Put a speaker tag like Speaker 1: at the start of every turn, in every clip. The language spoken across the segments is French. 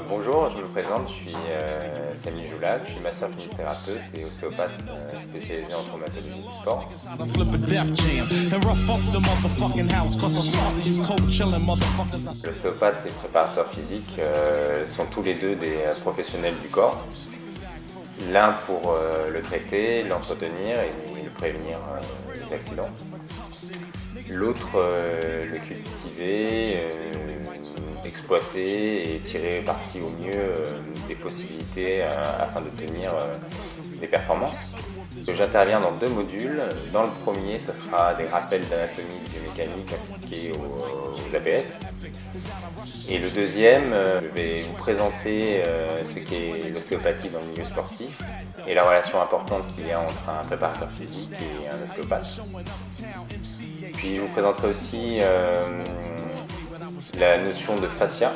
Speaker 1: Bonjour, je me présente, je suis Samy Joulac, je suis masseur-kinésithérapeute et ostéopathe spécialisé en traumatologie du sport. L'ostéopathe et le préparateur physique sont tous les deux des professionnels du corps. L'un pour le traiter, l'entretenir et le prévenir des accidents. L'autre le cultiver, exploiter et tirer parti au mieux des possibilités afin d'obtenir des performances. J'interviens dans 2 modules. Dans le premier, ce sera des rappels d'anatomie biomécanique appliqués aux ABS. Et le deuxième, je vais vous présenter ce qu'est l'ostéopathie dans le milieu sportif et la relation importante qu'il y a entre un préparateur physique et un ostéopathe. Puis je vous présenterai aussi la notion de fascia.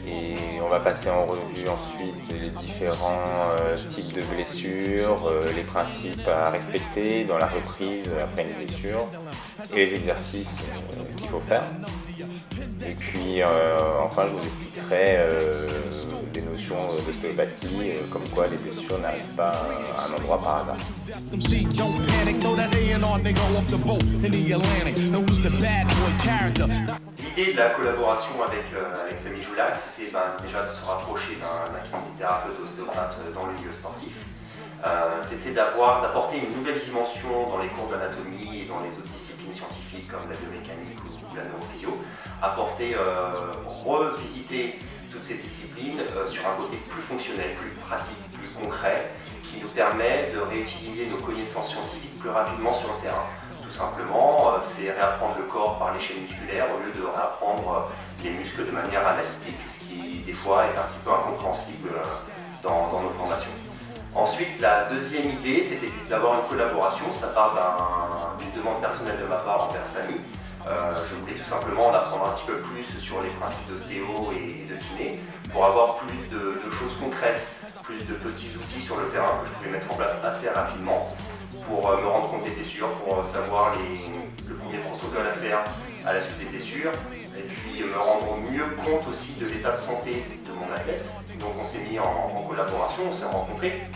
Speaker 1: Et on va passer en revue ensuite les différents types de blessures, les principes à respecter dans la reprise après une blessure et les exercices qu'il faut faire. Et puis enfin je vous expliquerai des notions d'ostéopathie, comme quoi les blessures n'arrivent pas à un endroit par hasard.
Speaker 2: L'idée de la collaboration avec Samy Joulac, c'était déjà de se rapprocher d'un kinésithérapeute ostéopathe dans le milieu sportif. C'était d'apporter une nouvelle dimension dans les cours d'anatomie et dans les autres disciplines scientifiques comme la biomécanique ou la neurophysio. Revisiter toutes ces disciplines sur un côté plus fonctionnel, plus pratique, plus concret, qui nous permet de réutiliser nos connaissances scientifiques plus rapidement sur le terrain. Tout simplement, c'est réapprendre le corps par l'échelle musculaire au lieu de réapprendre les muscles de manière analytique, ce qui des fois est un petit peu incompréhensible dans nos formations. Ensuite, la deuxième idée, c'était d'avoir une collaboration. Ça part d'une demande personnelle de ma part envers Samy. Je voulais tout simplement en apprendre un petit peu plus sur les principes d'ostéo et de kiné pour avoir plus de choses concrètes, plus de petits outils sur le terrain que je pouvais mettre en place assez rapidement pour me rendre compte des blessures, pour savoir le premier protocole à faire à la suite des blessures et puis me rendre mieux compte aussi de l'état de santé de mon athlète. Donc on s'est mis en collaboration, on s'est rencontrés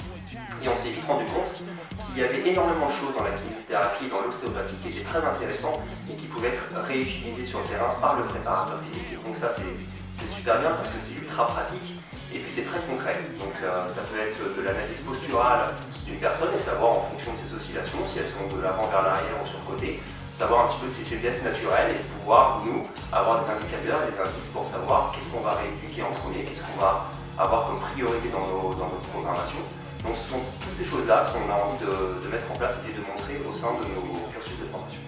Speaker 2: et on s'est vite rendu compte qu'il y avait énormément de choses dans la kinésithérapie et dans l'ostéopathie qui étaient très intéressantes et qui pouvaient être réutilisées sur le terrain par le préparateur physique. Donc ça c'est super bien parce que c'est ultra pratique et puis c'est très concret. Donc ça peut être de l'analyse posturale d'une personne et savoir en fonction de ses oscillations, si elles sont de l'avant vers l'arrière ou sur le côté, savoir un petit peu ses faiblesses naturelles et pouvoir nous avoir des indicateurs, des indices pour savoir qu'est-ce qu'on va rééduquer en premier, qu'est-ce qu'on va avoir comme priorité dans notre programmation. Donc ce sont toutes ces choses-là qu'on a envie de mettre en place et de montrer au sein de nos cursus de formation.